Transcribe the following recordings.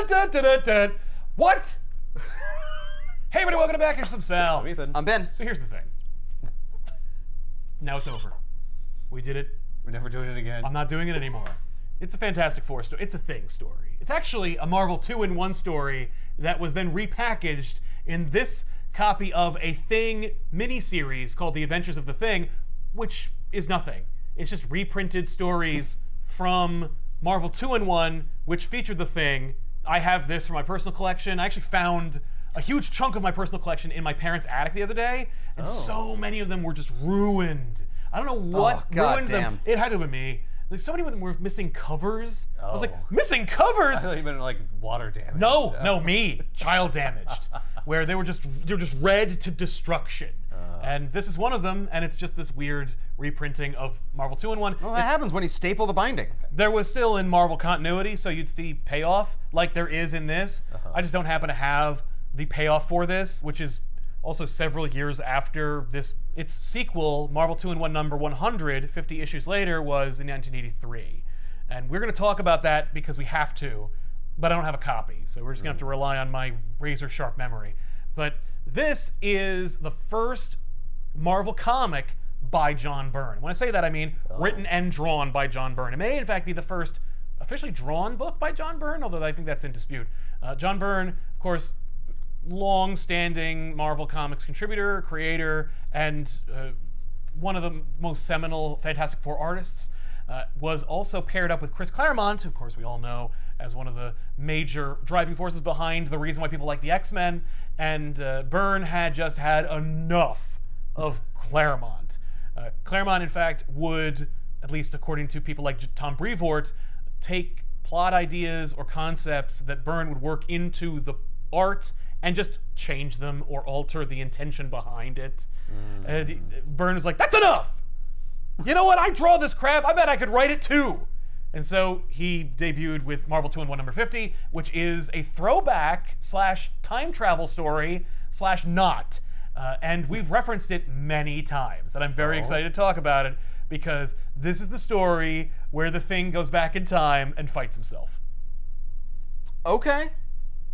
dun, dun, dun, dun, dun. What? Hey, everybody, welcome to Back. Here's some Sal. I'm Ethan. I'm Ben. So here's the thing. Now it's over. We did it. We're never doing it again. I'm not doing it anymore. It's a Fantastic Four story. It's a Thing story. It's actually a Marvel 2-in-1 story that was then repackaged in this copy of a Thing miniseries called The Adventures of the Thing, which is nothing. It's just reprinted stories from Marvel 2-in-1, which featured the Thing. I have this for my personal collection. I actually found a huge chunk of my personal collection in my parents' attic the other day, and so many of them were just ruined. I don't know what ruined them. It had to have been me. Like, so many of them were missing covers. I was like, missing covers? I thought you meant like water damage. No, me, child damaged, where they were just read to destruction. And this is one of them, and it's just this weird reprinting of Marvel 2-in-1. Well, that happens when you staple the binding. There was still in Marvel continuity, so you'd see payoff like there is in this. I just don't happen to have the payoff for this, which is also several years after this. Its sequel, Marvel 2-in-1 number 100, 50 issues later, was in 1983. And we're going to talk about that because we have to, but I don't have a copy, so we're just going to have to rely on my razor-sharp memory. But this is the first Marvel comic by John Byrne. When I say that, I mean written and drawn by John Byrne. It may, in fact, be the first officially drawn book by John Byrne, although I think that's in dispute. John Byrne, of course, long-standing Marvel Comics contributor, creator, and one of the most seminal Fantastic Four artists, was also paired up with Chris Claremont, who of course we all know as one of the major driving forces behind the reason why people like the X-Men, and Byrne had just had enough of Claremont. Claremont, in fact, would, at least according to people like Tom Brevoort, take plot ideas or concepts that Byrne would work into the art and just change them or alter the intention behind it. Byrne was like, that's enough! You know what, I draw this crap, I bet I could write it too! And so he debuted with Marvel 2-in-1 number 50, which is a throwback / time travel story / not. And we've referenced it many times, and I'm very excited to talk about it because this is the story where the Thing goes back in time and fights himself. Okay.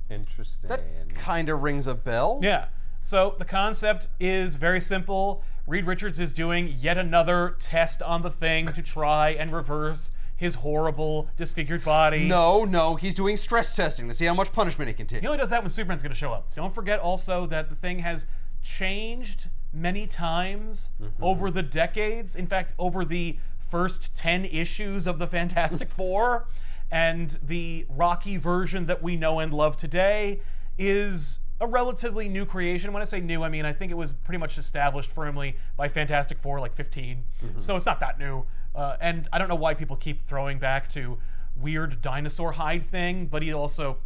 Interesting. That kind of rings a bell. Yeah. So the concept is very simple. Reed Richards is doing yet another test on the Thing to try and reverse his horrible, disfigured body. No, he's doing stress testing to see how much punishment he can take. He only does that when Superman's going to show up. Don't forget also that the Thing has changed many times over the decades. In fact, over the first 10 issues of the Fantastic Four. And the Rocky version that we know and love today is a relatively new creation. When I say new, I mean I think it was pretty much established firmly by Fantastic Four, like 15. So it's not that new. And I don't know why people keep throwing back to weird dinosaur hide thing, but he also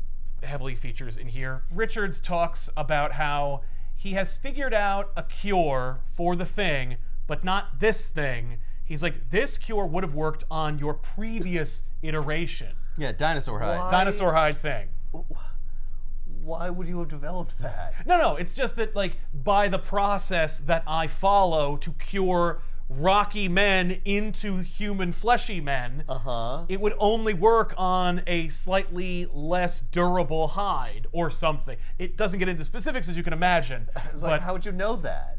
heavily features in here. Richards talks about how he has figured out a cure for the Thing, but not this thing. He's like, this cure would have worked on your previous iteration. Yeah, dinosaur hide. Dinosaur hide thing. Why would you have developed that? No, it's just that, like, by the process that I follow to cure rocky men into human fleshy men, it would only work on a slightly less durable hide or something. It doesn't get into specifics, as you can imagine. Like, how would you know that?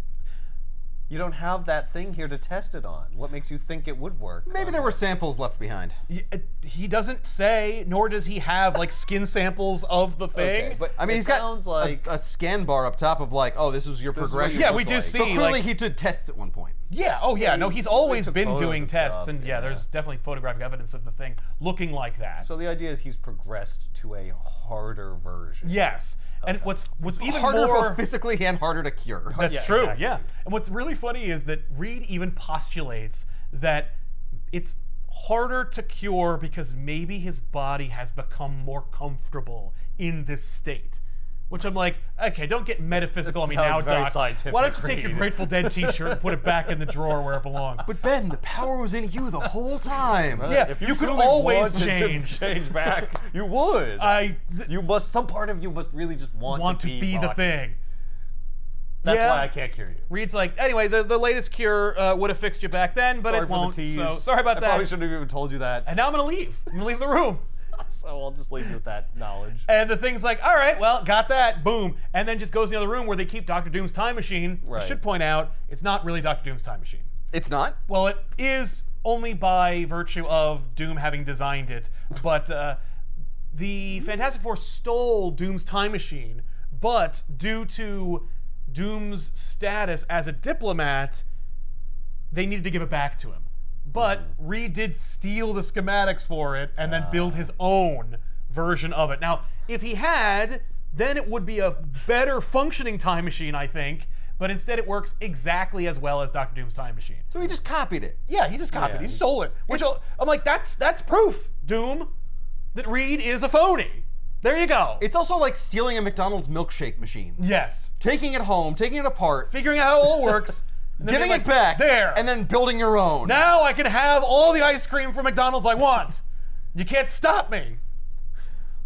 You don't have that thing here to test it on. What makes you think it would work? Maybe there were samples left behind. He doesn't say, nor does he have like skin samples of the Thing. Okay, but I mean, he's got like a scan bar up top of like, oh, this is your progression. Yeah, we do see. So clearly like, he did tests at one point. Yeah, no, he's always took been photos doing and tests, stuff, and yeah. there's definitely photographic evidence of the Thing looking like that. So the idea is he's progressed to a harder version. Yes, and what's even Harder more both physically and harder to cure. That's Yeah, true, exactly. yeah. And what's really funny is that Reed even postulates that it's harder to cure because maybe his body has become more comfortable in this state. Which I'm like, okay, don't get metaphysical on me now, sounds very Doc. scientific, Why don't you take your Reed? Grateful Dead t-shirt and put it back in the drawer where it belongs? But Ben, the power was in you the whole time. Yeah, If you could truly always wanted change. to change back, you would. Some part of you must really just want to be the Rocky. Thing. That's Yeah. why I can't cure you. Reed's like, anyway, the latest cure would have fixed you back then, but Sorry it for the won't. tease. So sorry about I that. probably shouldn't have even told you that. And now I'm gonna leave. I'm gonna leave the room. So I'll just leave you with that knowledge. And the thing's like, all right, well, got that, boom. And then just goes in the other room where they keep Dr. Doom's time machine. Right. I should point out, it's not really Dr. Doom's time machine. It's not? Well, it is only by virtue of Doom having designed it. But the Fantastic Four stole Doom's time machine, but due to Doom's status as a diplomat, they needed to give it back to him. But Reed did steal the schematics for it and then build his own version of it. Now, if he had, then it would be a better functioning time machine, I think. But instead, it works exactly as well as Dr. Doom's time machine. So he just copied it. Yeah, he just copied it. He stole it. Which I'm like, that's proof, Doom, that Reed is a phony. There you go. It's also like stealing a McDonald's milkshake machine. Yes. Taking it home, taking it apart, Figuring out how it all works. and then giving being it like, back, there. and then building your own. Now I can have all the ice cream from McDonald's I want. You can't stop me.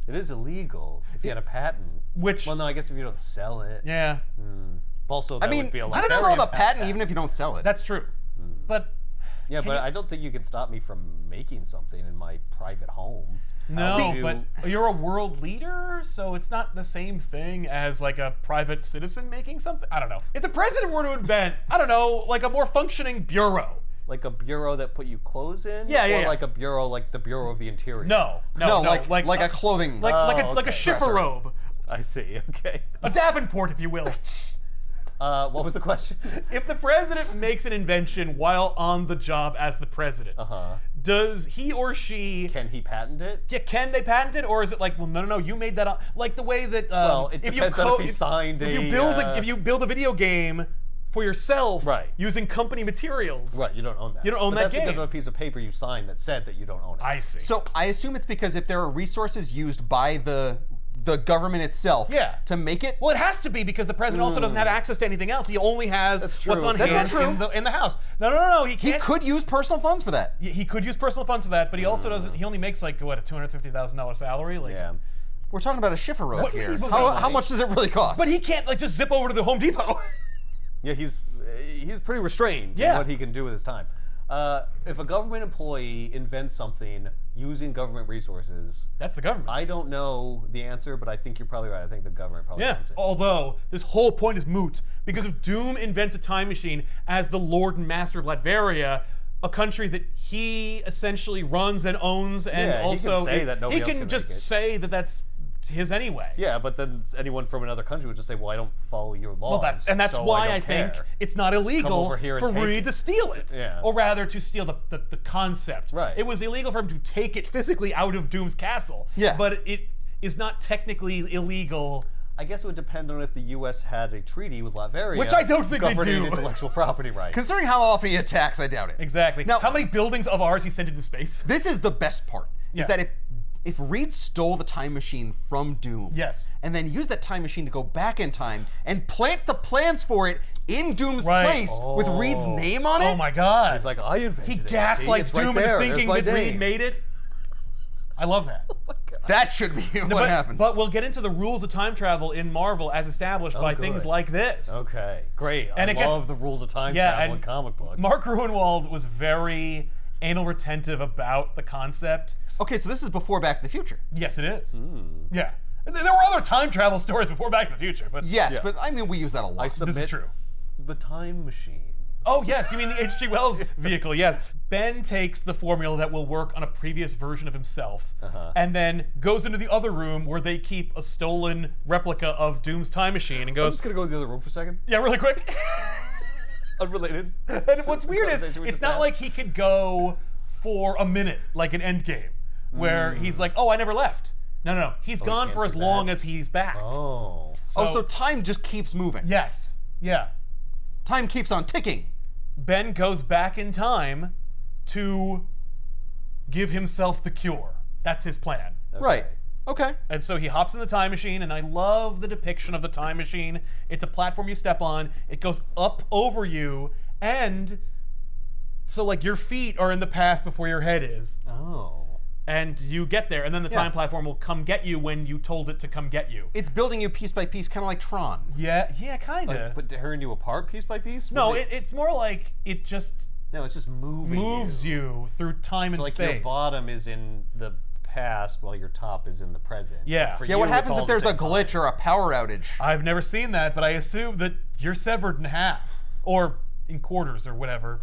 It is illegal if you had a patent. Which, Well, no, I guess if you don't sell it. yeah, Also, that I mean, would be a I don't know Latveria about patent even if you don't sell it. that's true. But Yeah, but you- I don't think you can stop me from making something in my private home. no, See- but you're a world leader, so it's not the same thing as like a private citizen making something. I don't know. If the president were to invent, I don't know, like a more functioning bureau. Like a bureau that put you clothes in? Yeah, yeah, Or yeah. like a bureau like the Bureau of the Interior? No, like a clothing. like Oh, a okay. shiffer Dresser. robe, I see, okay. a Davenport, if you will. What was the question? If the president makes an invention while on the job as the president, does he or she Can he patent it? yeah, can they patent it, or is it like, well, no, you made that up, like the way that Well, it depends on if he signed if you a, build a video game for yourself Right. using company materials, Right, you don't own that. You don't own But that that's because game. of a piece of paper you signed that said that you don't own it. I see. So I assume it's because if there are resources used by the government itself Yeah. to make it. Well, it has to be because the president also doesn't have access to anything else. He only has That's what's true. on That's hand not true. in the house. No. He He can't. could use personal funds for that. He could use personal funds for that, but he also doesn't. He only makes like what, a $250,000 salary. Like, Yeah. We're talking about a shiffer robe What- here. but- How much does it really cost? but he can't like just zip over to the Home Depot. Yeah, he's pretty restrained Yeah. in what he can do with his time. If a government employee invents something using government resources, That's the government. I don't know the answer, but I think you're probably right. I think the government probably Yeah. owns it. Although this whole point is moot because if Doom invents a time machine as the Lord and Master of Latveria, a country that he essentially runs and owns, and Yeah, he can also say that nobody he else can can just make it. say that that's his anyway. Yeah, but then anyone from another country would just say, "Well, I don't follow your laws." Well, that's so why don't I think care." it's not illegal over here and for take Reed it. to steal it, Yeah. or rather to steal the concept. Right. It was illegal for him to take it physically out of Doom's castle. Yeah. But it is not technically illegal. I guess it would depend on if the U.S. had a treaty with Latveria, Which I don't think they governing do. intellectual property rights. Considering how often he attacks, I doubt it. Exactly. Now- How many buildings of ours he sent into space? This is the best part. Yeah. Is that if Reed stole the time machine from Doom, Yes. and then used that time machine to go back in time and plant the plans for it in Doom's Right. place with Reed's name on it. Oh my God. He's like, I invented He it. See, gaslights it's right Doom there. into thinking There's that my Reed name. made it. I love that. That should be what happened. But we'll get into the rules of time travel in Marvel as established by things good. like this. Okay, great. And I it gets- love the rules of time Yeah, travel and in comic books. Mark Gruenwald was very anal retentive about the concept. Okay, so this is before Back to the Future. Yes, it is. Yeah. There were other time travel stories before Back to the Future, but Yes, Yeah. but I mean we use that a lot. I submit this is true. the time machine. Oh, yes, you mean the H.G. Wells vehicle, yes. Ben takes the formula that will work on a previous version of himself and then goes into the other room where they keep a stolen replica of Doom's time machine and I'm goes, just gonna go to the other room for a second. yeah, really quick. Unrelated. And what's weird is conversation we it's just not had. like he could go for a minute, like an Endgame, where he's like, oh, I never left. No. He's gone can't for do as that. long as he's back. Oh. so time just keeps moving. Yes. Yeah. Time keeps on ticking. Ben goes back in time to give himself the cure. That's his plan. Right. Okay. And so he hops in the time machine, and I love the depiction of the time machine. It's a platform you step on, it goes up over you, and so like your feet are in the past before your head is. Oh. And you get there, and then the time platform will come get you when you told it to come get you. It's building you piece by piece, kind of like Tron. Yeah, kinda. But tearing you apart piece by piece? No, Would it's more like it just no, it's just moving moves you through time and like space. your bottom is in the past while your top is in the present. Yeah. For Yeah, you, what it's happens all if the there's a same glitch time. or a power outage? I've never seen that, but I assume that you're severed in half, or in quarters, or whatever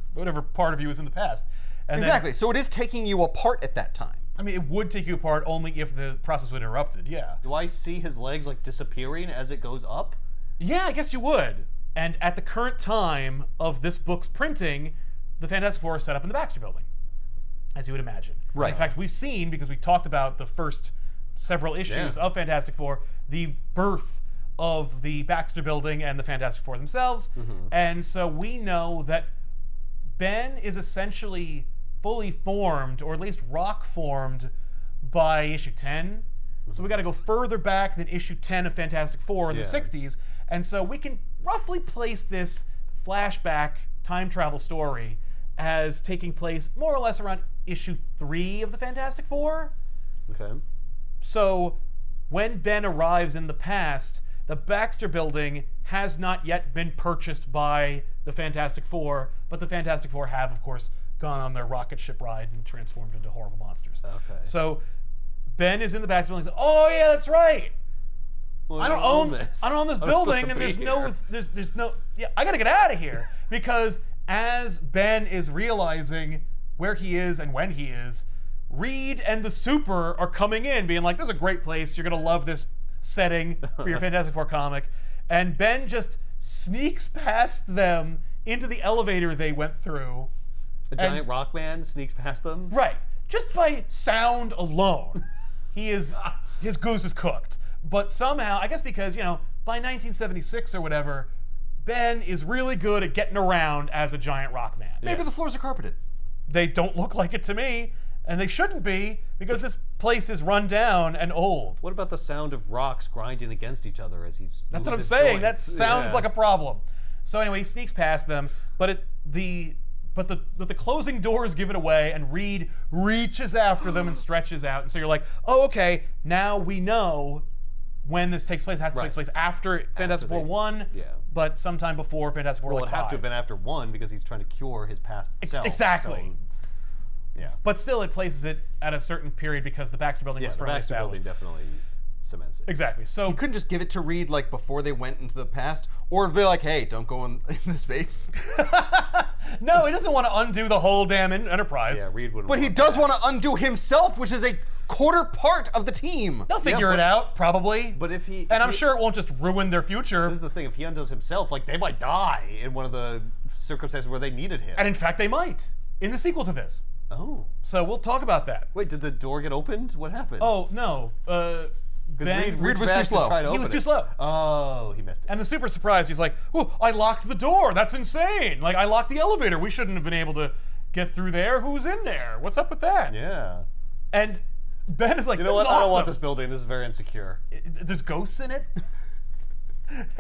part of you is in the past. And then- Exactly. So it is taking you apart at that time. I mean, it would take you apart only if the process was interrupted. Yeah. Do I see his legs like disappearing as it goes up? Yeah, I guess you would. And at the current time of this book's printing, the Fantastic Four are set up in the Baxter Building, as you would imagine. Right. In fact, we've seen, because we talked about the first several issues of Fantastic Four, the birth of the Baxter Building and the Fantastic Four themselves. And so we know that Ben is essentially fully formed, or at least rock formed, by issue 10. So we got to go further back than issue 10 of Fantastic Four in the 60s. And so we can roughly place this flashback time travel story as taking place more or less around issue 3 of the Fantastic Four. Okay. So when Ben arrives in the past, the Baxter Building has not yet been purchased by the Fantastic Four, but the Fantastic Four have, of course, gone on their rocket ship ride and transformed into horrible monsters. Okay. So Ben is in the Baxter Building. Oh yeah, that's right. Well, I don't own this. I don't own this I'm building, supposed and to there's be no here. there's no yeah. I gotta get out of here because as Ben is realizing where he is and when he is, Reed and the Super are coming in, being like, "This is a great place. You're gonna love this setting for your Fantastic Four comic," and Ben just sneaks past them into the elevator they went through. A giant rock man sneaks past them. Right. Just by sound alone, his goose is cooked. But somehow, I guess because, by 1976 or whatever, Ben is really good at getting around as a giant rock man. Maybe the floors are carpeted. They don't look like it to me, and they shouldn't be, because this place is run down and old. What about the sound of rocks grinding against each other as he's That's what I'm moves his saying. That joints? sounds Yeah. like a problem. So anyway, he sneaks past them, but the closing doors give it away, and Reed reaches after them and stretches out. And so you're like, oh, okay, now we know when this takes place. It has to take place after Fantastic Four 1, but sometime before Fantastic Four Well, like it'd have to 5. have been after 1 because he's trying to cure his past self. Exactly. So, yeah. But still, it places it at a certain period because the Baxter Building Yeah, was the firmly Baxter established. Building definitely cements it. Exactly. So You couldn't just give it to Reed like before they went into the past, or be like, "Hey, don't go in the space." no, he doesn't want to undo the whole damn enterprise. Yeah, Reed would. But he does want to undo himself, which is a quarter part of the team. They'll figure but- it out, probably. But if he, and I'm sure it won't just ruin their future. This is the thing. If he undoes himself, like they might die in one of the circumstances where they needed him. And in fact, they might in the sequel to this. Oh. So we'll talk about that. Wait, did the door get opened? What happened? Oh no, Ben, Reed was back too to slow. try to he open was it. too slow. Oh, he missed it. And the Super surprised. He's like, "Oh, I locked the door. That's insane. Like I locked the elevator. We shouldn't have been able to get through there. Who's in there? What's up with that?" Yeah. And Ben is like, You know "This what? is I don't want awesome. this building. This is very insecure. There's ghosts in it."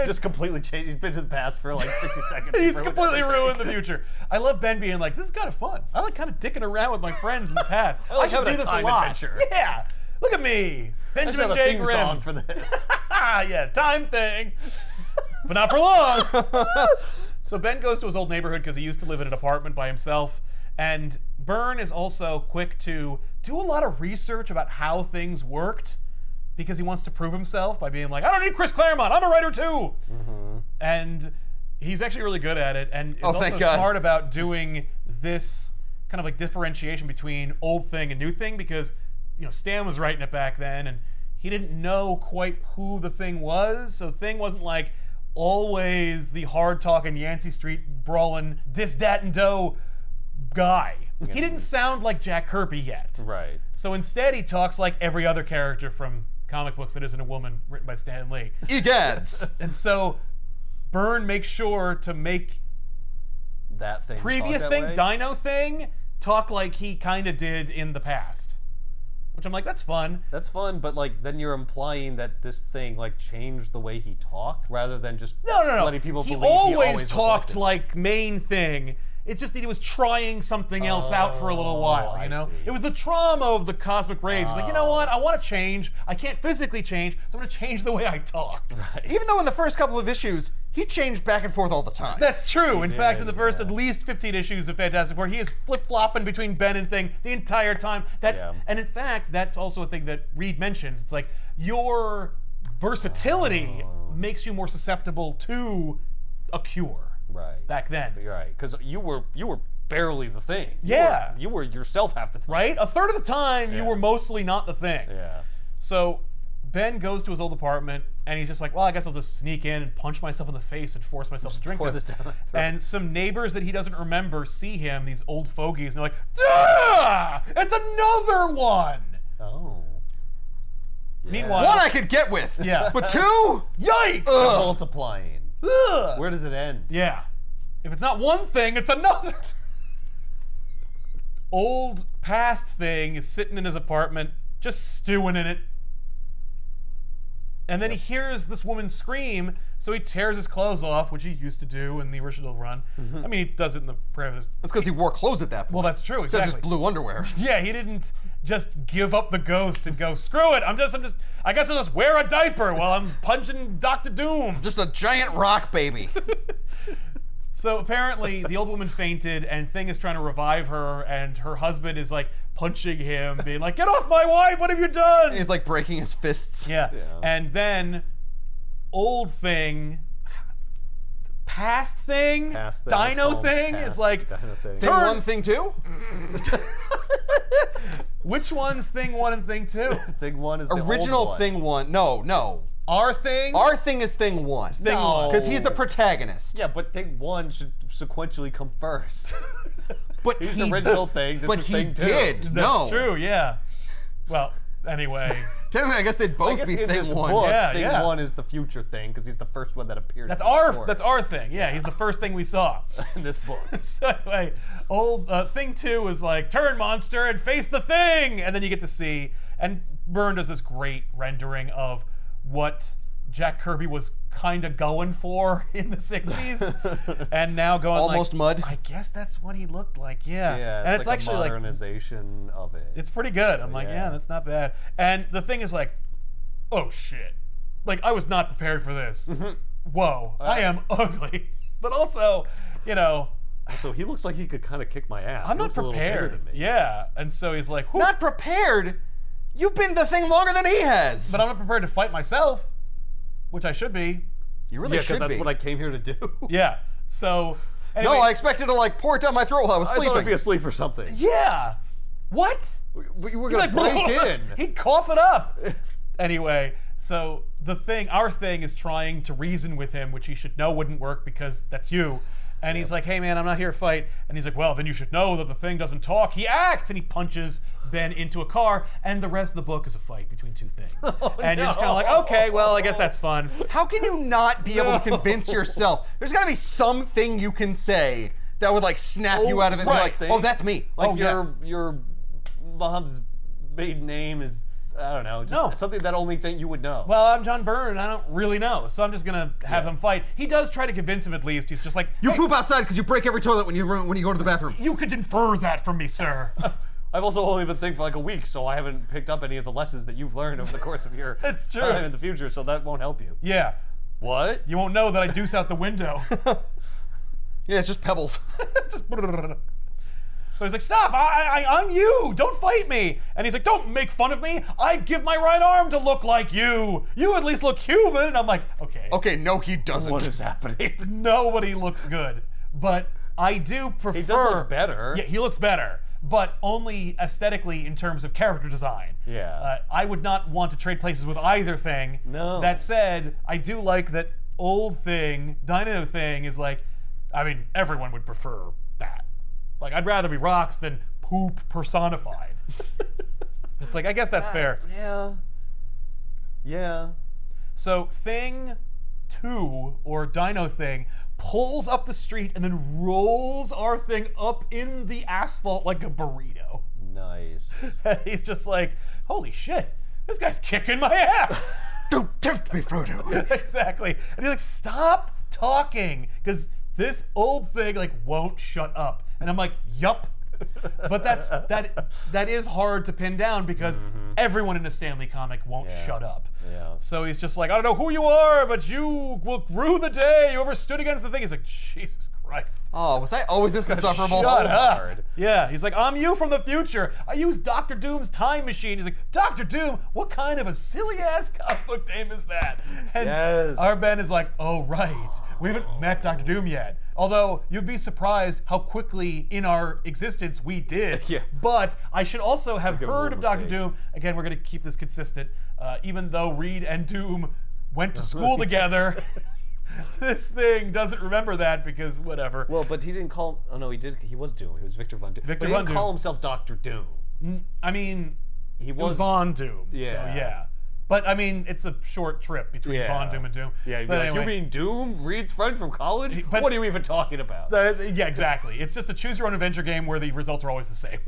Just completely changed. He's been to the past for like 60 seconds. He's ruined completely everything. ruined the future. I love Ben being like, "This is kind of fun. I like kind of dicking around with my friends in the past. I like should having do a this time a lot. adventure. Yeah, look at me, I should Benjamin have a J. theme Grimm. song for this. Yeah, time thing, but not for long." So Ben goes to his old neighborhood because he used to live in an apartment by himself. And Byrne is also quick to do a lot of research about how things worked because he wants to prove himself by being like, "I don't need Chris Claremont. I'm a writer too." And he's actually really good at it, and is also thank God. smart about doing this kind of like differentiation between old thing and new thing because Stan was writing it back then, and he didn't know quite who the Thing was, so Thing wasn't like always the hard talking Yancey Street brawling dis dat and dough guy. He didn't sound like Jack Kirby yet. Right. So instead, he talks like every other character from comic books that isn't a woman written by Stan Lee. Egads. And so Byrne makes sure to make That thing. previous talk thing, that way? Dino Thing, talk like he kind of did in the past. Which I'm like, that's fun. That's fun, but like then you're implying that this thing like changed the way he talked rather than just No. letting people He believe always he talked reflected. like main Thing, It's just that he was trying something else out for a little while, I you know? see. It was the trauma of the cosmic rays. He's like, you know what? I want to change. I can't physically change, so I'm going to change the way I talk. Even though in the first couple of issues, he changed back and forth all the time. That's true. In fact, in the first yeah. at least 15 issues of Fantastic Four, he is flip-flopping between Ben and Thing the entire time. And in fact, that's also a thing that Reed mentions. It's like, your versatility makes you more susceptible to a cure. Right. Back then. You're right, because you were barely the Thing. Yeah. You were yourself half the time. Right? A third of the time, you were mostly not the Thing. Yeah. So Ben goes to his old apartment, and he's just like, well, I guess I'll just sneak in and punch myself in the face and force myself to drink pour this. this down my throat. And some neighbors that he doesn't remember see him, these old fogies, and they're like, duh! It's another one! Oh. Meanwhile, One I could get with. Yeah. But two? yikes! Multiplying. Ugh. Where does it end? Yeah. If it's not one thing, it's another. Old past Thing is sitting in his apartment, just stewing in it. And then he hears this woman scream, so he tears his clothes off, which he used to do in the original run. I mean, he does it in the previous. That's because he wore clothes at that point. Well, that's true, Instead exactly. of just blue underwear. Yeah, he didn't just give up the ghost and go, screw it, I guess I'll just wear a diaper while I'm punching Dr. Doom. Just a giant rock baby. So apparently the old woman fainted and Thing is trying to revive her, and her husband is like punching him, being like, get off my wife, what have you done? He's like breaking his fists. Yeah. And then old Thing, past Thing, Past Thing, Dino it's called Thing Past is like, Dino Thing. Thing turn- one, thing two? which one's Thing 1 and Thing 2? Thing 1 is the Original old one. thing one. No. Our Thing? Our thing is thing one. Thing No. one. Because he's the protagonist. Yeah, but Thing 1 should sequentially come first. But He's he, the original Thing. This but is he Thing 2. did. That's no. true, yeah. Well, anyway. Technically, I guess they'd I both guess be in thing this one. book, Yeah, Thing yeah. 1 is the future Thing because he's the first one that appeared. That's in the our story Thing. Yeah, he's the first thing we saw. in this book. So anyway, old Thing 2 is like, turn monster and face the Thing! And then you get to see, and Byrne does this great rendering of what Jack Kirby was kind of going for in the 60s, and now going Almost like, mud. I guess that's what he looked like, yeah. Yeah, And it's like actually a like, modernization of it. it's pretty good. I'm like, yeah, Yeah. that's not bad. And the Thing is like, oh shit. Like, I was not prepared for this. Whoa, I am ugly. But also, you know, So he looks like he could kind of kick my ass. I'm He not looks a little bigger prepared. than me. Yeah. And so he's like, whew. Not prepared? You've been the thing longer than he has. But I'm not prepared to fight myself, which I should be. you really Yeah, because should that's be. what I came here to do. Yeah. So, anyway. No, I expected to like pour it down my throat while I was I sleeping. thought I'd be asleep or something. Yeah. What? We were He'd gonna break in. He'd cough it up. Anyway, so the Thing, our Thing, is trying to reason with him, which he should know wouldn't work because that's you. And he's like, hey man, I'm not here to fight. And he's like, well, then you should know that the Thing doesn't talk. He acts! And he punches Ben into a car. And the rest of the book is a fight between two things. And you're just kind of like, okay, well, I guess that's fun. How can you not be able to convince yourself? There's got to be something you can say that would like snap you out of it and be right. like, oh, that's me. Like Oh, yeah. your mom's maiden name is, I don't know, just No. something that only thing you would know. Well, I'm John Byrne, and I don't really know. So I'm just going to have them fight. He does try to convince him at least. He's just like, You hey, poop outside because you break every toilet when you go to the bathroom. you could infer that from me, sir. I've also only been thinking for like a week, so I haven't picked up any of the lessons that you've learned over the course of your It's true. time in the future, so that won't help you. Yeah. What? You won't know that I deuce out the window. Yeah, it's just pebbles. Just so he's like, stop, I'm you, don't fight me. And he's like, don't make fun of me. I'd give my right arm to look like you. You at least look human. And I'm like, okay. Okay, no, he doesn't. What is happening? Nobody looks good. But I do prefer. He does look better. Yeah, he looks better. But only aesthetically in terms of character design. Yeah. I would not want to trade places with either Thing. No. That said, I do like that old Thing, Dino Thing is like, I mean, everyone would prefer that. Like, I'd rather be rocks than poop personified. It's like, I guess that's fair. Yeah. Yeah. So Thing 2, or Dino Thing, pulls up the street and then rolls our Thing up in the asphalt like a burrito. Nice. He's just like, holy shit, this guy's kicking my ass. Don't tempt me, Frodo. Exactly. And he's like, stop talking. Because this old thing like won't shut up. And I'm like, yup. But that is hard to pin down because everyone in a Stan Lee comic won't shut up. Yeah. So he's just like, I don't know who you are, but you will rue the day you ever stood against the thing. He's like, Jesus Christ. Oh, was I always this insufferable? Shut up. Hard. Yeah, he's like, I'm you from the future. I use Dr. Doom's time machine. He's like, Dr. Doom? What kind of a silly-ass comic book name is that? And Yes. our Ben is like, oh, right. We haven't met Dr. Doom yet. Although, you'd be surprised how quickly in our existence we did. Yeah. But I should also have Good heard rule of to Dr. say. Doom. Again, we're going to keep this consistent. Even though Reed and Doom went to school together, this thing doesn't remember that because whatever. Well, but he didn't call. Oh no, he did. He was Doom. He was Victor Von Doom. Victor but he Von didn't Doom. call himself Dr. Doom. I mean, He it was was. Von Doom. Yeah. So yeah. But I mean, it's a short trip between Yeah. Von Doom and Doom. Yeah, you'd be but like, anyway, you mean Doom, Reed's friend from college? But- What are you even talking about? yeah, exactly. It's just a choose your own adventure game where the results are always the same.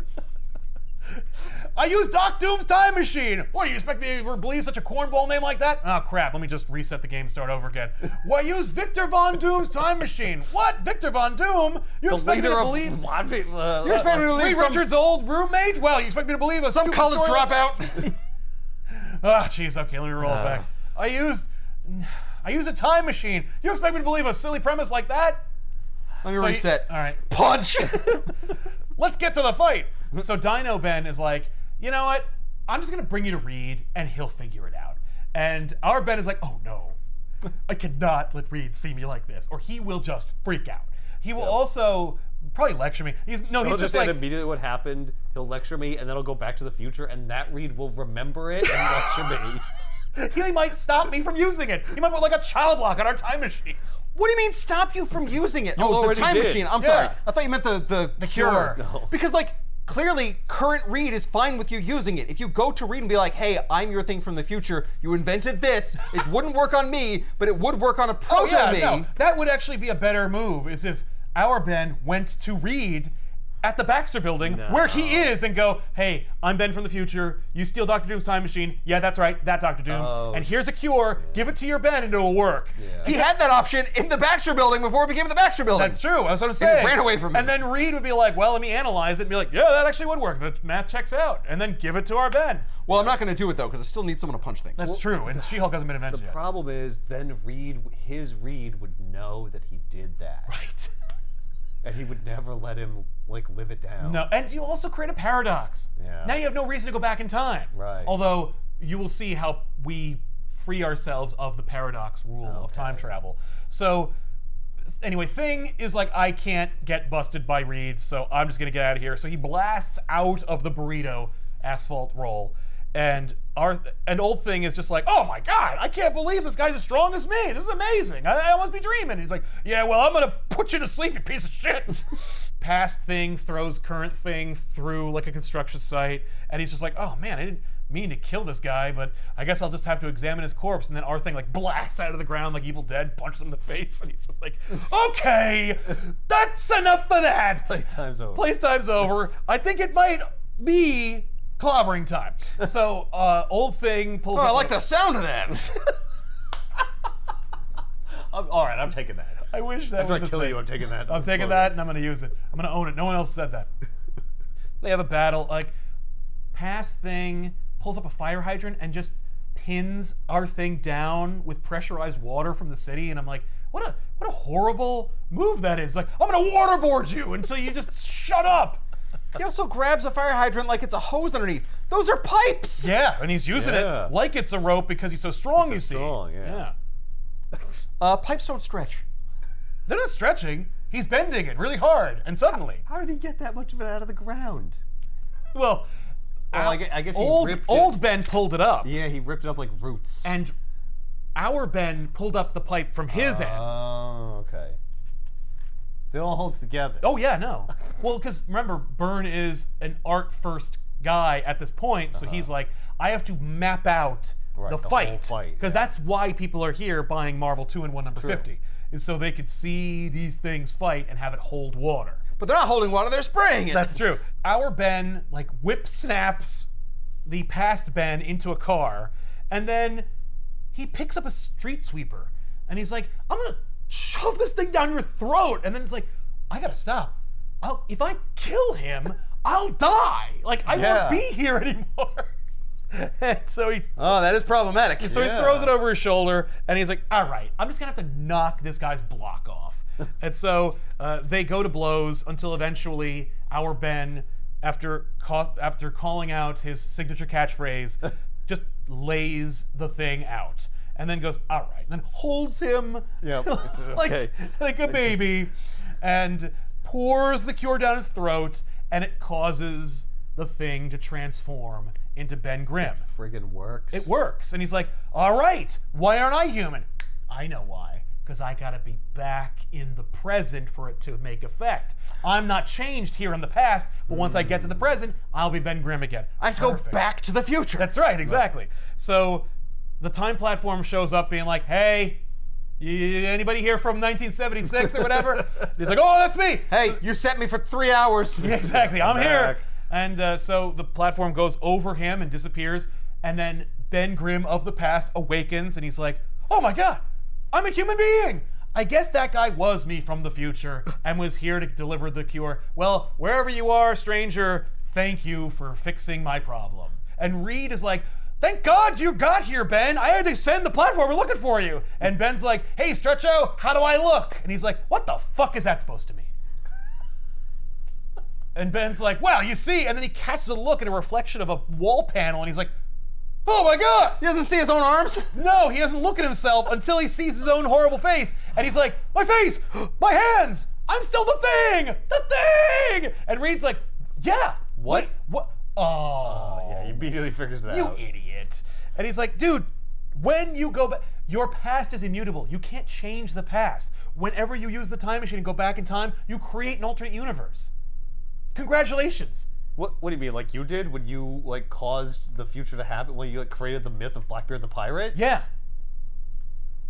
I use Doc Doom's time machine. What, do you expect me to believe such a cornball name like that? Oh crap, let me just reset the game and start over again. Well, I use Victor Von Doom's time machine. What? Victor Von Doom? You The expect me leader to of believe you expect me to believe Reed some- Richards' old roommate? Well, you expect me to believe a Some stupid college story like dropout. Ah, jeez, okay, let me roll it back. I used a time machine. You expect me to believe a silly premise like that? Let me So reset. all right. Punch. Let's get to the fight. So Dino Ben is like, you know what? I'm just gonna bring you to Reed and he'll figure it out. And our Ben is like, oh no, I cannot let Reed see me like this, or he will just freak out. He will also probably lecture me. He's He'll just like, immediately what happened. He'll lecture me, and then I'll go back to the future, and that Reed will remember it and lecture me. he might stop me from using it. He might put like a child lock on our time machine. What do you mean stop you from using it? You Oh, the already time did. machine. I'm Yeah. sorry. I thought you meant the cure. No. Because like clearly current Reed is fine with you using it. If you go to Reed and be like, hey, I'm your thing from the future. You invented this. It wouldn't work on me, but it would work on a proto me. No, that would actually be a better move. Is if our Ben went to Reed at the Baxter Building where he is and go, hey, I'm Ben from the future. You steal Dr. Doom's time machine. Yeah, that's right. That Dr. Doom. Oh. And here's a cure. Give it to your Ben and it'll work. Yeah. He had that option in the Baxter Building before it became the Baxter Building. That's true. That's what I'm And saying. it ran away from him. And then Reed would be like, well, let me analyze it and be like, yeah, that actually would work. The math checks out. And then give it to our Ben. Well, I'm not going to do it though because I still need someone to punch things. That's true. And She-Hulk hasn't been invented The yet. problem is, then his Reed would know that he did that. Right. And he would never let him, like, live it down. No, and you also create a paradox. Yeah. Now you have no reason to go back in time. Right. Although you will see how we free ourselves of the paradox rule of time travel. So anyway, Thing is like, I can't get busted by Reed, so I'm just gonna get out of here. So he blasts out of the burrito asphalt roll. And Old Thing is just like, oh my God, I can't believe this guy's as strong as me. This is amazing. I must be dreaming. And he's like, yeah, well, I'm gonna put you to sleep, you piece of shit. Past Thing throws current Thing through like a construction site, and he's just like, oh man, I didn't mean to kill this guy, but I guess I'll just have to examine his corpse. And then our Thing like blasts out of the ground like Evil Dead, punches him in the face, and he's just like, okay, that's enough of that. Playtime's over. Playtime's over. I think it might be clobbering time. So Old Thing pulls Oh, up I like the sound of that. All right, I'm taking that. I wish that After was I a kill thing. you, I'm taking that. I'm taking that and I'm gonna use it. I'm gonna own it. No one else said that. So they have a battle. Like, Past Thing pulls up a fire hydrant and just pins our Thing down with pressurized water from the city, and I'm like, what a horrible move that is. Like, I'm gonna waterboard you until you just shut up. He also grabs a fire hydrant like it's a hose underneath. Those are pipes. Yeah, and he's using Yeah. it like it's a rope because he's so strong. He's so you see. strong, yeah. Pipes don't stretch. They're not stretching. He's bending it really hard, and suddenly, How did he get that much of it out of the ground? well, I guess he old ripped old it. Ben pulled it up. Yeah, he ripped it up like roots. And our Ben pulled up the pipe from his end. Oh, okay. So it all holds together. Oh yeah, no. Well, because remember, Byrne is an art first guy at this point, so he's like, I have to map out Right, the the whole fight, fight, because yeah. that's why people are here buying Marvel 2-in-1 number 50, is so they could see these things fight and have it hold water. But they're not holding water, they're spraying it. That's true. Our Ben like whip snaps the past Ben into a car, and then he picks up a street sweeper, and he's like, I'm gonna shove this thing down your throat. And then it's like, I gotta stop. If I kill him, I'll die. Like, I won't be here anymore. And so that is problematic. So he throws it over his shoulder, and he's like, all right, I'm just gonna have to knock this guy's block off. And so they go to blows until eventually our Ben, after calling out his signature catchphrase, just lays the thing out. And then goes, all right, and then holds him like a baby, and pours the cure down his throat, and it causes the thing to transform into Ben Grimm. Friggin' works. It works. And he's like, all right, why aren't I human? I know why. Because I gotta be back in the present for it to make effect. I'm not changed here in the past, but once I get to the present, I'll be Ben Grimm again. I have to go back to the future. That's right, exactly. So the time platform shows up being like, hey, anybody here from 1976 or whatever? He's like, oh, that's me. Hey, you set me for 3 hours. Yeah, exactly, I'm here. And so the platform goes over him and disappears, and then Ben Grimm of the past awakens, and he's like, oh my God, I'm a human being. I guess that guy was me from the future and was here to deliver the cure. Well, wherever you are, stranger, thank you for fixing my problem. And Reed is like, thank God you got here, Ben. I had to send the platform. We're looking for you. And Ben's like, hey, Stretcho, how do I look? And he's like, what the fuck is that supposed to mean? And Ben's like, well, you see. And then he catches a look at a reflection of a wall panel, and he's like, oh my God! He doesn't see his own arms? No, he doesn't look at himself until he sees his own horrible face. And he's like, my face! My hands! I'm still the thing! The thing! And Reed's like, yeah. What? Wait, what? Oh. Yeah, he immediately figures that out. You idiot. And he's like, dude, when you go back, your past is immutable. You can't change the past. Whenever you use the time machine and go back in time, you create an alternate universe. Congratulations. What do you mean? Like you did when you like caused the future to happen when you like created the myth of Blackbeard the pirate? Yeah.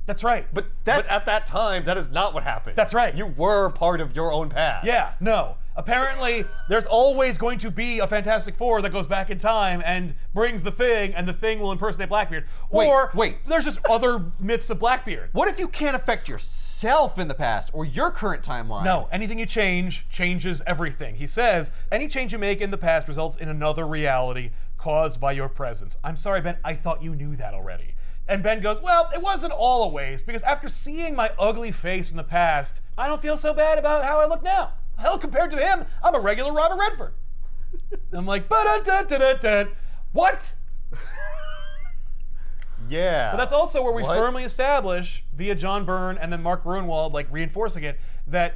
That's right. But at that time, that is not what happened. That's right. You were part of your own past. Yeah, no. Apparently, there's always going to be a Fantastic Four that goes back in time and brings the Thing, and the Thing will impersonate Blackbeard. Wait. There's just other myths of Blackbeard. What if you can't affect yourself in the past or your current timeline? No, anything you change changes everything. He says, any change you make in the past results in another reality caused by your presence. I'm sorry, Ben, I thought you knew that already. And Ben goes, well, it wasn't all a waste, because after seeing my ugly face in the past, I don't feel so bad about how I look now. Hell, compared to him, I'm a regular Robert Redford. And I'm like, ba-da-da-da-da-da. What? Yeah. But that's also where we firmly establish, via John Byrne and then Mark Gruenwald, like reinforcing it, that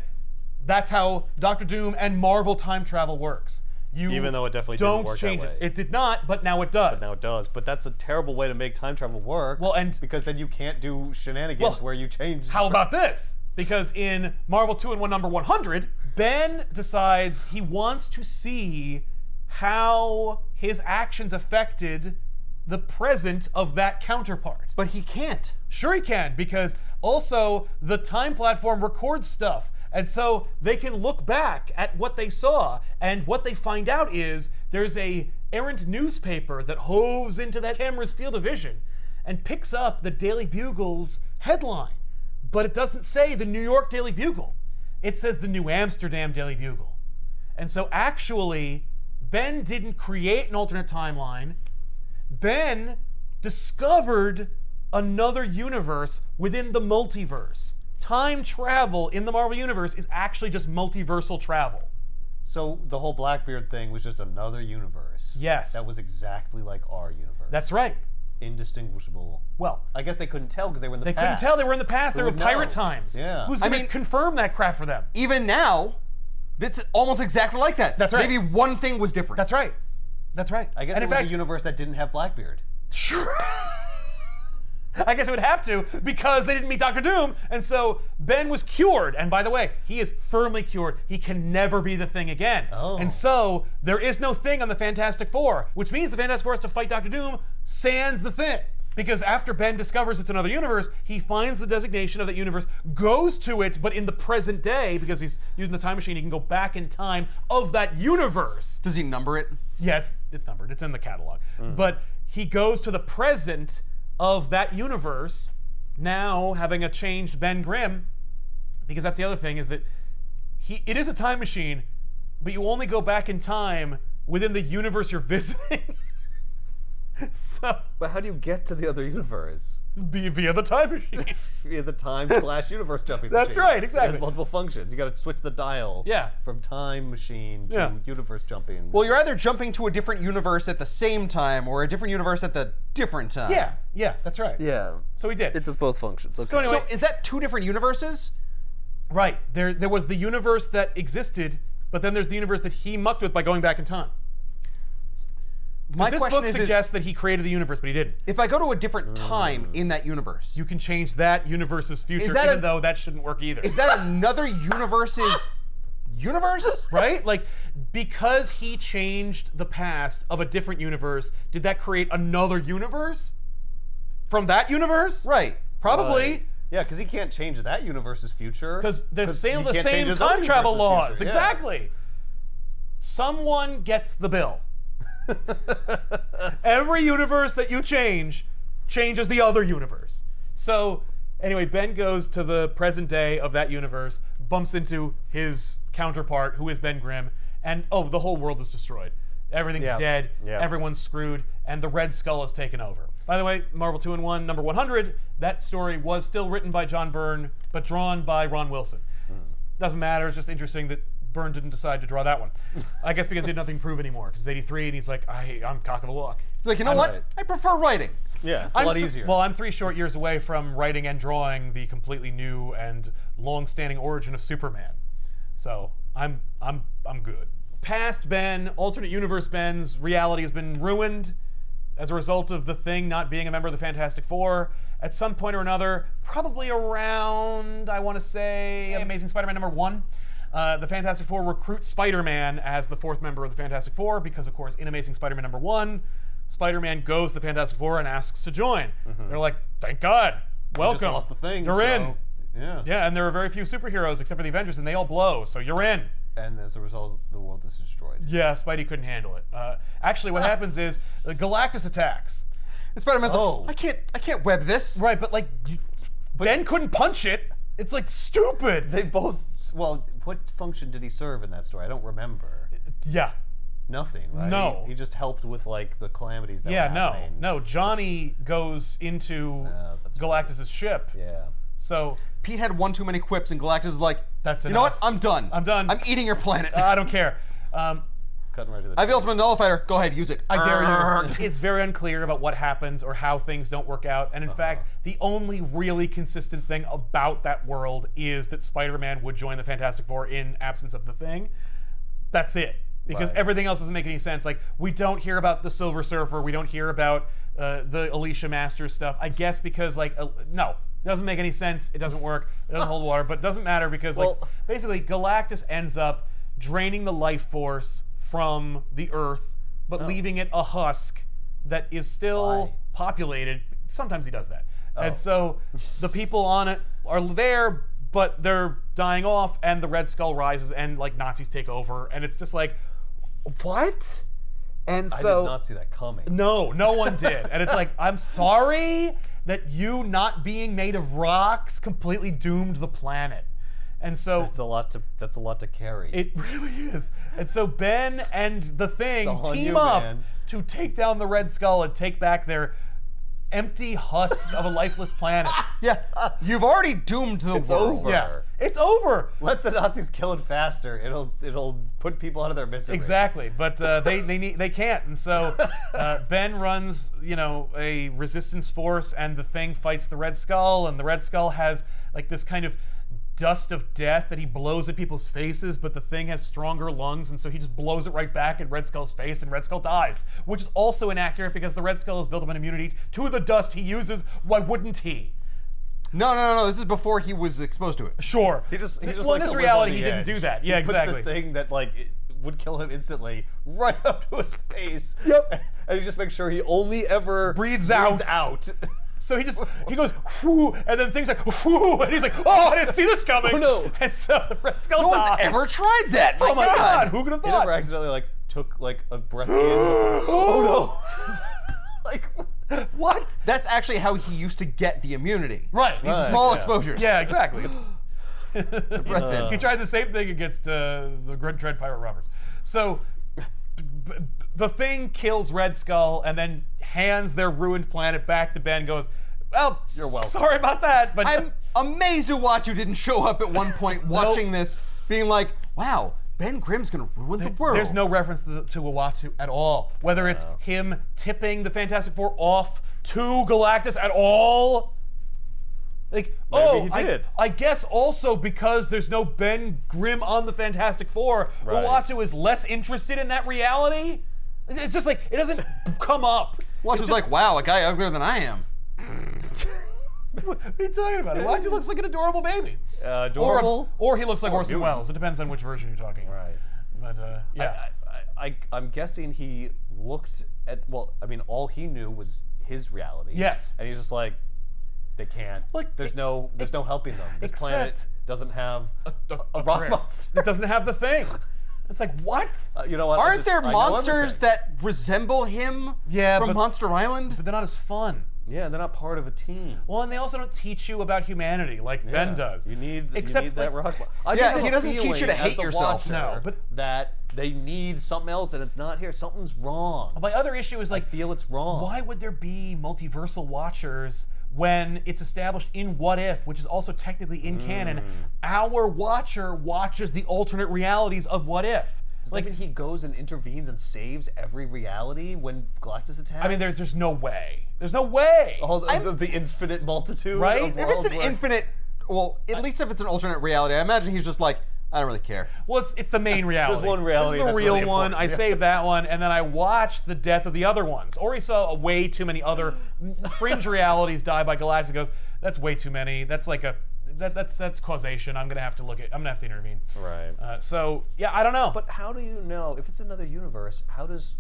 that's how Dr. Doom and Marvel time travel works. Even though it definitely didn't work change that way. it did not, but now it does. But that's a terrible way to make time travel work. Well, and because then you can't do shenanigans where you change. How about this? Because in Marvel 2-in-1 number 100, Ben decides he wants to see how his actions affected the present of that counterpart. But he can't. Sure he can, because also the time platform records stuff. And so they can look back at what they saw, and what they find out is there's a errant newspaper that hoves into that camera's field of vision and picks up the Daily Bugle's headline. But it doesn't say the New York Daily Bugle. It says the New Amsterdam Daily Bugle. And so actually, Ben didn't create an alternate timeline. Ben discovered another universe within the multiverse. Time travel in the Marvel Universe is actually just multiversal travel. So the whole Blackbeard thing was just another universe. Yes. That was exactly like our universe. That's right. Indistinguishable. Well, I guess they couldn't tell because they were in the past. They couldn't tell. They were in the past. They were pirate times. Yeah. Who's going to confirm that crap for them? Even now, it's almost exactly like that. That's right. Maybe one thing was different. That's right. That's right. I guess it was a universe that didn't have Blackbeard. Sure. I guess it would have to, because they didn't meet Dr. Doom, and so Ben was cured. And by the way, he is firmly cured. He can never be the Thing again. Oh. And so there is no Thing on the Fantastic Four, which means the Fantastic Four has to fight Dr. Doom sans the Thing. Because after Ben discovers it's another universe, he finds the designation of that universe, goes to it, but in the present day, because he's using the time machine, he can go back in time of that universe. Does he number it? Yeah, it's numbered. It's in the catalog. But he goes to the present of that universe, now having a changed Ben Grimm, Because that's the other thing, is that it is a time machine, but you only go back in time within the universe you're visiting. So, But how do you get to the other universe? via the time machine. Via the time/universe jumping machine. That's right, It exactly. has multiple functions. You got to switch the dial. Yeah. From time machine to Yeah. universe jumping. Well, you're either jumping to a different universe at the same time or a different universe at the different time. Yeah, that's right. yeah. So we did. It does both functions. Okay. So anyway, So is that two different universes? right. There was the universe that existed, but then there's the universe that he mucked with by going back in time. My This question book is, suggests that he created the universe, but he didn't. if I go to a different time in that universe, You can change that universe's future, that even a- though that shouldn't work either. is that another universe's universe? Right? Like, because he changed the past of a different universe, did that create another universe? From that universe? Right. Probably. Right. Yeah, because he can't change that universe's future. Because the he same can't change his time own travel universe's laws. future. Yeah. Exactly. Someone gets the bill. Every universe that you changes the other universe. So, anyway, Ben goes to the present day of that universe, bumps into his counterpart, who is Ben Grimm, and the whole world is destroyed. Everything's Yeah. dead, Yeah. everyone's screwed, and the Red Skull has taken over. By the way, Marvel 2-in-1, number 100, that story was still written by John Byrne, but drawn by Ron Wilson. Doesn't matter, it's just interesting that Byrne didn't decide to draw that one. I guess because he had nothing to prove anymore, because he's 83 and he's like, I'm cock of the walk. It's like, you know what? right. I prefer writing. Yeah, it's a lot easier. Well, I'm 3 short years away from writing and drawing the completely new and long-standing origin of Superman. So I'm good. Past Ben, alternate universe Ben's reality has been ruined as a result of the Thing not being a member of the Fantastic Four. At some point or another, probably around, I want to say, Amazing Spider-Man number 1, the Fantastic Four recruits Spider-Man as the 4th member of the Fantastic Four because, of course, in Amazing Spider-Man number 1, Spider-Man goes to the Fantastic Four and asks to join. They're like, thank God, welcome. Just lost the Thing. You're in. Yeah. Yeah, and there are very few superheroes except for the Avengers, and they all blow, so you're in. And as a result, the world is destroyed. Yeah, Spidey couldn't handle it. Actually, what happens is Galactus attacks. And Spider-Man's Oh. like, I can't web this. Right, but Ben couldn't punch it. It's like stupid. They both. Well, what function did he serve in that story? I don't remember. Yeah. Nothing, right? No. He just helped with like the calamities that Yeah, were no. happening. No, Johnny goes into that's Galactus' ship. Yeah. So Pete had one too many quips, and Galactus is like, That's you know what? enough. I'm done. I'm done. I'm eating your planet. I don't care. Cutting right to the I have the ultimate nullifier. Go ahead, use it. I dare you. It's very unclear about what happens or how things don't work out. And in fact, the only really consistent thing about that world is that Spider-Man would join the Fantastic Four in absence of the Thing. That's it. Because Right. everything else doesn't make any sense. Like, we don't hear about the Silver Surfer. We don't hear about the Alicia Masters stuff. I guess because, no. It doesn't make any sense. It doesn't work. It doesn't hold water. But it doesn't matter because, Well- basically, Galactus ends up draining the life force from the Earth, but leaving it a husk that is still Why? populated. Sometimes he does that. Oh. And so the people on it are there, but they're dying off, and the Red Skull rises, and Nazis take over, and it's just like, what? And I so did not see that coming. no one did. And it's like, I'm sorry that you not being made of rocks completely doomed the planet. And so That's a lot to carry. it really is. And so Ben and the Thing It's all on team you, up man. to take down the Red Skull and take back their empty husk of a lifeless planet. Yeah, you've already doomed the It's world. over. Yeah, it's over. Let the Nazis kill it faster. It'll put people out of their misery. Exactly, but they can't, and so Ben runs a resistance force, and the Thing fights the Red Skull, and the Red Skull has this kind of dust of death that he blows at people's faces, but the Thing has stronger lungs, and so he just blows it right back at Red Skull's face, and Red Skull dies, which is also inaccurate because the Red Skull has built up an immunity to the dust he uses. Why wouldn't he? No. This is before he was exposed to it. Sure. He just well, in likes this to live reality, on he the didn't edge. do that. Yeah, he puts exactly. this thing that it would kill him instantly right up to his face. Yep. And he just makes sure he only ever Breathes out. So he goes, whoo, and then things like, whoo, and he's like, oh, I didn't see this coming. Oh, no. And so the Red Skull No dies. one's ever tried that. Oh my God, who could have He thought? never accidentally took a breath in. Oh no! What? That's actually how he used to get the immunity. Right. He's Right. just Small Yeah. exposures. yeah, exactly. He tried the same thing against the Dread Pirate Robbers. So the Thing kills Red Skull and then hands their ruined planet back to Ben. Goes, well, You're welcome. sorry about that, but I'm amazed Uatu didn't show up at one point watching this, being like, wow, Ben Grimm's gonna ruin the world. there's no reference to Uatu at all. Whether it's him tipping the Fantastic Four off to Galactus at all. Like, Maybe he did. I guess also because there's no Ben Grimm on the Fantastic Four, Right. Uatu is less interested in that reality. It's just like, it doesn't come up. Uatu's like, wow, a guy uglier than I am. What are you talking about? Uatu looks like an adorable baby. Adorable. Or he looks like Orson mutant. Welles. It depends on which version you're talking about. Right. But, yeah. I'm guessing he looked at, well, I mean, all he knew was his reality. Yes. And he's just like, they can't. Like, there's no helping them. This planet except doesn't have a rock prayer. monster. It doesn't have the Thing. It's like, what? You know what? Aren't there I know monsters everything. that resemble him Yeah, from but- Monster Island? But they're not as fun. Yeah, they're not part of a team. Well, and they also don't teach you about humanity like Ben Yeah. does. You need that like, rock monster. I Yeah, just have he a doesn't teach you feeling to as hate the yourself. watcher No, but- that they need something else and it's not here. Something's wrong. My other issue is I like, feel it's wrong. why would there be multiversal watchers when it's established in What If, which is also technically in canon? Our watcher watches the alternate realities of What If. Does that mean he goes and intervenes and saves every reality when Galactus attacks? I mean, there's no way. There's no way. all the infinite multitude. Right? Of If If worlds it's an where- infinite, well, at least if it's an alternate reality, I imagine he's just like, I don't really care. Well, it's the main reality. one reality This is the that's real really one. important, I yeah. saved that one, and then I watched the death of the other ones. Or he saw way too many other fringe realities die by Galactus. He goes, that's way too many. That's like that's causation. I'm gonna have to intervene. Right. So yeah, I don't know. But how do you know if it's another universe? How does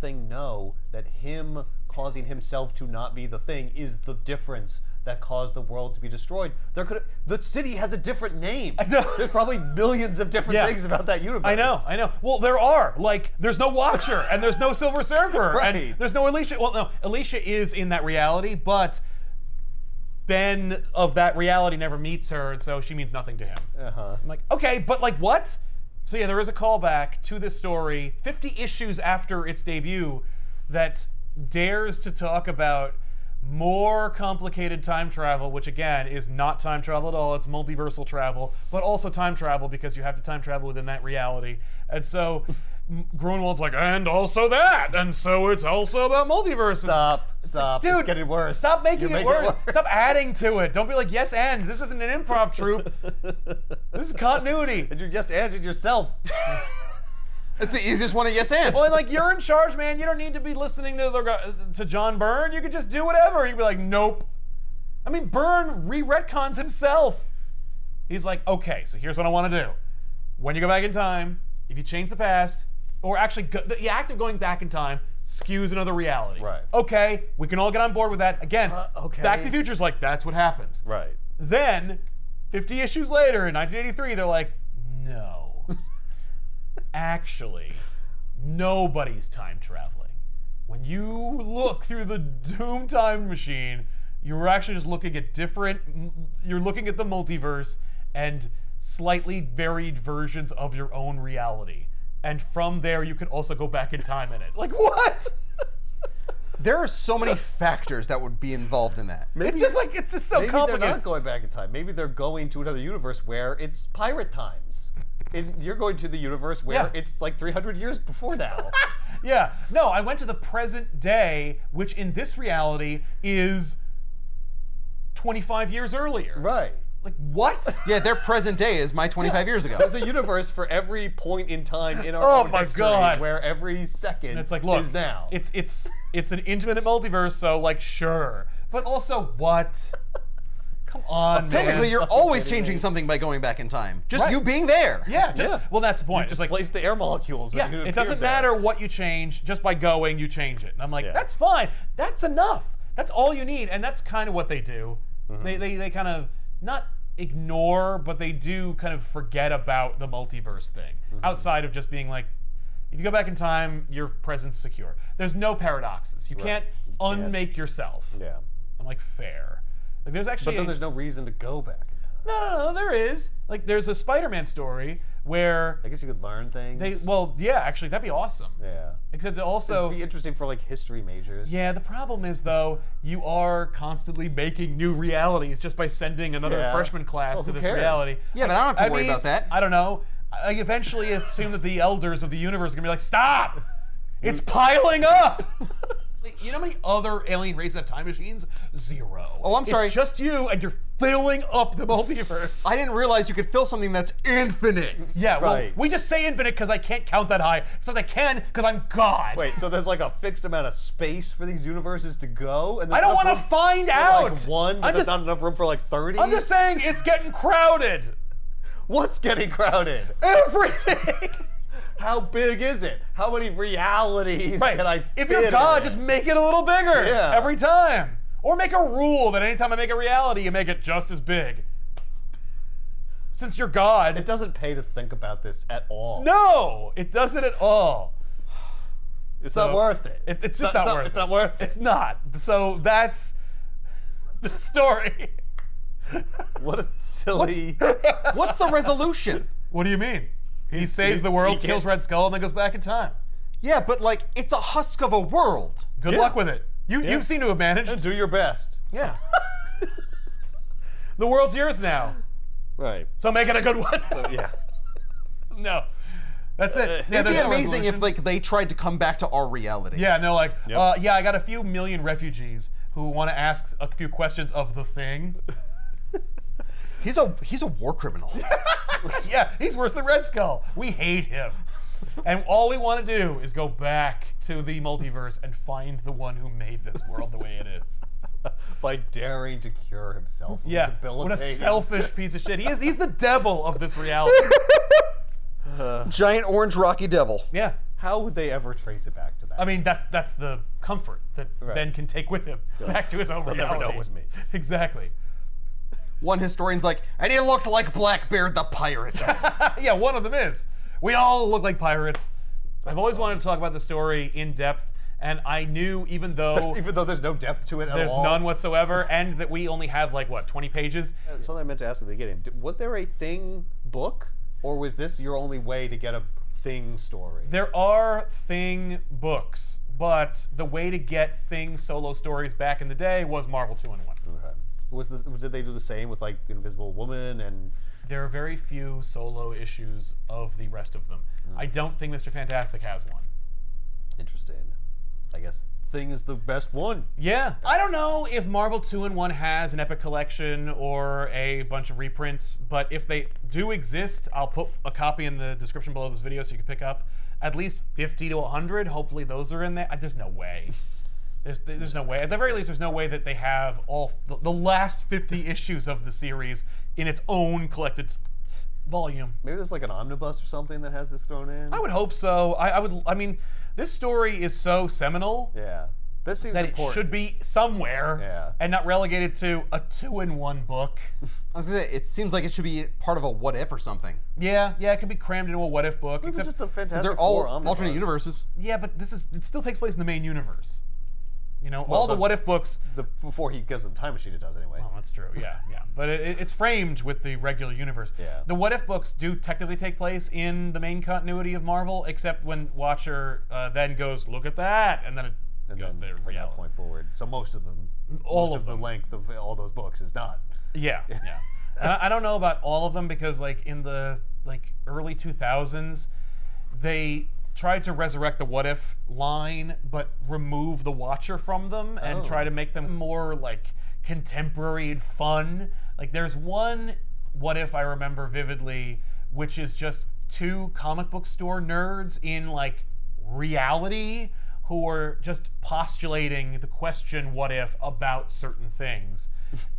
Thing know that him causing himself to not be the Thing is the difference that caused the world to be destroyed? The city has a different name. I know. There's probably millions of different Yeah. things about that universe. I know. Well, there are. Like, there's no Watcher, and there's no Silver Surfer, Right. and there's no Alicia. Well, no, Alicia is in that reality, but Ben of that reality never meets her, and so she means nothing to him. Uh-huh. I'm like, okay, but like what? So yeah, there is a callback to this story 50 issues after its debut that dares to talk about more complicated time travel, which again is not time travel at all. It's multiversal travel, but also time travel because you have to time travel within that reality. And so Grunwald's like, and also that, and so it's also about multiverses. Stop. Dude, It's getting worse. Stop making You're it worse. Stop adding to it. Don't be like, yes, and. This isn't an improv troupe. This is continuity. And you just ended yourself. It's the easiest one at Yes and. Well, and like, you're in charge, man. You don't need to be listening to John Byrne. You could just do whatever. You'd be like, nope. I mean, Byrne re-retcons himself. He's like, okay, so here's what I want to do. When you go back in time, if you change the past, or actually the act of going back in time skews another reality. Right. Okay, we can all get on board with that. Again, okay. Back to the Future's like, that's what happens. Right. Then, 50 issues later, in 1983, they're like, no. Actually, nobody's time traveling. When you look through the Doom time machine, you're actually just looking at you're looking at the multiverse and slightly varied versions of your own reality. And from there, you can also go back in time in it. Like, what? There are so many factors that would be involved in that. It's just so Maybe complicated. they're not going back in time. Maybe they're going to another universe where it's pirate times. And you're going to the universe where Yeah. it's like 300 years before now. Yeah. No, I went to the present day, which in this reality is 25 years earlier. Right. Like, what? Yeah, their present day is my 25 years ago. There's a universe for every point in time in our Oh own my history God. where every second And it's like, look, is now. it's an infinite multiverse, so like, sure. But also, what? Come on, man. Technically, you're fucking always kidding changing me. something by going back in time. Just Right. you being there. Yeah, just, Yeah. well, that's the point. It's like, Displace the air molecules. when yeah, you it appeared doesn't there. matter what you change, just by going, you change it. And I'm like, Yeah. that's fine. That's enough. That's all you need. And that's kind of what they do. They kind of, not ignore, but they do kind of forget about the multiverse thing. Outside of just being like, if you go back in time, your present's secure. There's no paradoxes. You can't unmake yourself. Yeah. I'm like, fair. Like, there's actually But then there's no reason to go back in time. No, there is. Like, there's a Spider-Man story where I guess you could learn things. actually, that'd be awesome. Yeah. Except also, It'd be interesting for like history majors. yeah, the problem is though, you are constantly making new realities just by sending another Yeah. freshman class Well, to who this cares? reality. Yeah, but I don't have to worry mean, about that. I don't know. I eventually assume that the elders of the universe are gonna be like, stop! It's piling up! You know how many other alien races have time machines? 0. Oh, I'm sorry. It's just you, and you're filling up the multiverse. I didn't realize you could fill something that's infinite. Yeah, well, Right. we just say infinite because I can't count that high. Except I can because I'm God. Wait, so there's like a fixed amount of space for these universes to go? And I don't want to find out. Like one, but there's not enough room for like 30? I'm just saying it's getting crowded. What's getting crowded? Everything. How big is it? How many realities can I fit If you're God, in? just make it a little bigger Yeah. every time. Or make a rule that anytime I make a reality, you make it just as big. Since you're God. It doesn't pay to think about this at all. No, it doesn't at all. It's So, not worth it. It's just not worth it. It's not worth it. It's not. So that's the story. What a silly... What's the resolution? What do you mean? He saves the world, he kills can't- Red Skull, and then goes back in time. Yeah, but like, it's a husk of a world. Good Yeah. luck with it. You seem to have managed. And do your best. Yeah. The world's yours now. Right. So make it a good one. So, yeah. No. That's it. Yeah, It'd there's be no amazing if resolution. like they tried to come back to our reality. Yeah, no, like, Yep. yeah, I got a few million refugees who want to ask a few questions of the thing. He's a war criminal. Yeah, he's worse than Red Skull. We hate him. And all we want to do is go back to the multiverse and find the one who made this world the way it is. By daring to cure himself. Of Yeah, debilitating. what a selfish piece of shit. He's the devil of this reality. Giant orange rocky devil. Yeah. How would they ever trace it back to that? I mean, that's the comfort that Right. Ben can take with him back to his own They'll reality. never know it was me. Exactly. One historian's like, and he looked like Blackbeard the pirate. Yeah, one of them is. We all look like pirates. I've always wanted to talk about the story in depth, and I knew even though Even though there's no depth to it at there's all. none whatsoever, and that we only have like, what, 20 pages? Something I meant to ask at the beginning. Was there a Thing book? Or was this your only way to get a Thing story? There are Thing books, but the way to get Thing solo stories back in the day was Marvel 2-in-1. Okay. Did they do the same with like Invisible Woman and... There are very few solo issues of the rest of them. I don't think Mr. Fantastic has one. Interesting. I guess Thing is the best one. Yeah. I don't know if Marvel 2-in-1 has an epic collection or a bunch of reprints, but if they do exist, I'll put a copy in the description below this video so you can pick up at least 50 to 100. Hopefully those are in there. There's no way. There's no way. At the very least, there's no way that they have all the last 50 issues of the series in its own collected volume. Maybe there's like an omnibus or something that has this thrown in. I would hope so. I mean, this story is so seminal Yeah. This seems that important. it should be somewhere Yeah. and not relegated to a 2-in-1 book. I was gonna say, it seems like it should be part of a what if or something. Yeah, it could be crammed into a what if book. Maybe Except, just a Fantastic They're all Four omnibus. alternate universes. yeah, but it still takes place in the main universe. You know, Well, all the the- what if books. Before he goes in the time machine, it does anyway. Oh, that's true. Yeah. But it's framed with the regular universe. Yeah. The what if books do technically take place in the main continuity of Marvel, except when Watcher then goes, "Look at that," and then it And goes then to from that reality. point forward. So most of them, All most of of them. the length of all those books is not. Yeah. And I don't know about all of them because, like, in the early 2000s, they tried to resurrect the what if line, but remove the Watcher from them and Oh. try to make them more contemporary and fun. Like, there's one what if I remember vividly, which is just two comic book store nerds in reality who are just postulating the question what if about certain things.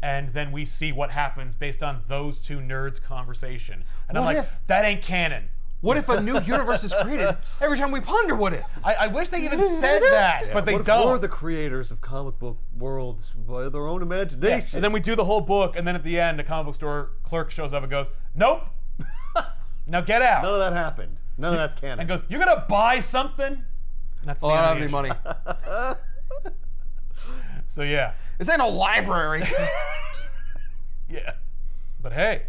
And then we see what happens based on those two nerds' conversation. And I'm What like, if? that ain't canon. What if a new universe is created every time we ponder what if? I wish they even said that, but they what if don't. we're the creators of comic book worlds by their own Yeah. imagination? And then we do the whole book, and then at the end, a comic book store clerk shows up and goes, "Nope, now get out." None of that happened. None of that's canon. And goes, "You're gonna buy something?" And that's the Oh, I end don't of have the any issue. money. So yeah, This ain't a library. yeah. But hey,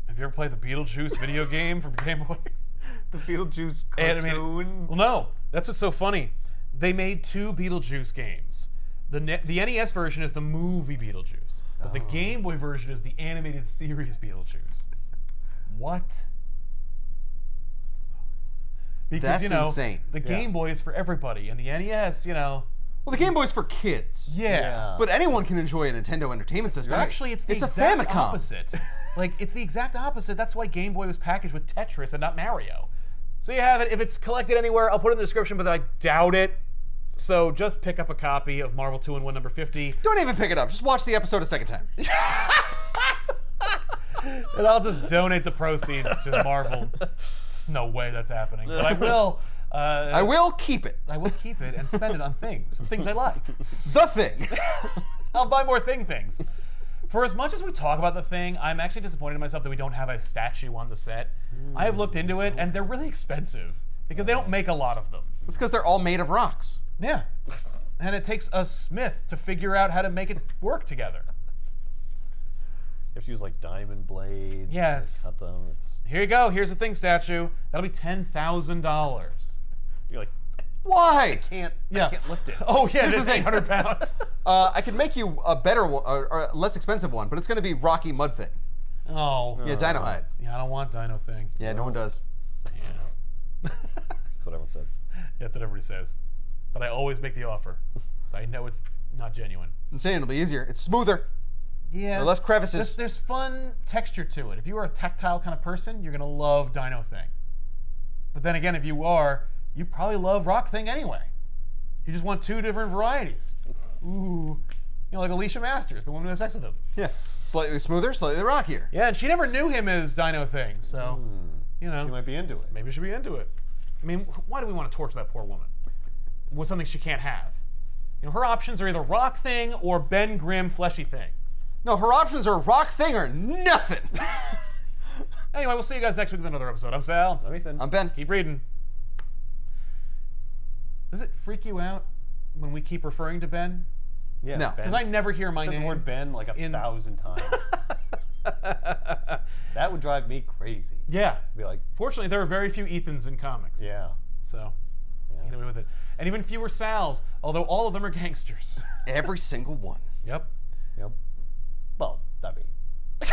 have you ever played the Beetlejuice video game from Game Boy? The Beetlejuice Animated- cartoon. Well, no, that's what's so funny. They made 2 Beetlejuice games. The NES version is the movie Beetlejuice, but the Game Boy version is the animated series Beetlejuice. What? Because That's insane. the Game Boy is for everybody, and the NES, Well, the Game Boy's for kids. yeah. But anyone can enjoy a Nintendo Entertainment System. Actually, it's the a exact Famicom. opposite. Like, it's the exact opposite. That's why Game Boy was packaged with Tetris and not Mario. So you have it. If it's collected anywhere, I'll put it in the description, but I doubt it. So just pick up a copy of Marvel 2-in-1 number 50. Don't even pick it up. Just watch the episode a second time. And I'll just donate the proceeds to Marvel. There's no way that's happening. But I will. I will keep it. I will keep it and spend it on things I like. The Thing. I'll buy more things. For as much as we talk about the Thing, I'm actually disappointed in myself that we don't have a statue on the set. I have looked into it, and they're really expensive because they don't make a lot of them. It's because they're all made of rocks. Yeah. And it takes a smith to figure out how to make it work together. You have to use like diamond blades. Yeah, to it's- cut them. It's Here you go. Here's the Thing statue. That'll be $10,000. you're like, Why? I Yeah. can't lift it. Oh yeah, Here's the it's thing. 800 pounds. I could make you a better one, or a less expensive one, but it's going to be Rocky Mud Thing. Oh. Yeah, Dino Hide. Yeah, I don't want Dino Thing. Yeah, no one does. Yeah. That's what everyone says. That's what everybody says. But I always make the offer. So I know it's not genuine. I'm saying it'll be easier. It's smoother. Yeah. There are less crevices. There's fun texture to it. If you are a tactile kind of person, you're going to love Dino Thing. But then again, if you are, you probably love Rock Thing anyway. You just want 2 different varieties. Ooh. Like Alicia Masters, the woman who has sex with him. Yeah. Slightly smoother, slightly rockier. Yeah, and she never knew him as Dino Thing, so, She might be into it. maybe she'll be into it. I mean, why do we want to torture that poor woman with something she can't have? Her options are either Rock Thing or Ben Grimm Fleshy Thing. No, her options are Rock Thing or nothing. Anyway, we'll see you guys next week with another episode. I'm Sal. I'm Ethan. I'm Ben. Keep reading. Does it freak you out when we keep referring to Ben? Yeah, No. Ben. Because I never hear my said name. the word Ben like 1,000 times. That would drive me crazy. Yeah. Be like, Fortunately, there are very few Ethans in comics. yeah. So, Yeah. get away with it. And even fewer Sals, although all of them are gangsters. Every single one. Yep. Yep. Well, that'd be.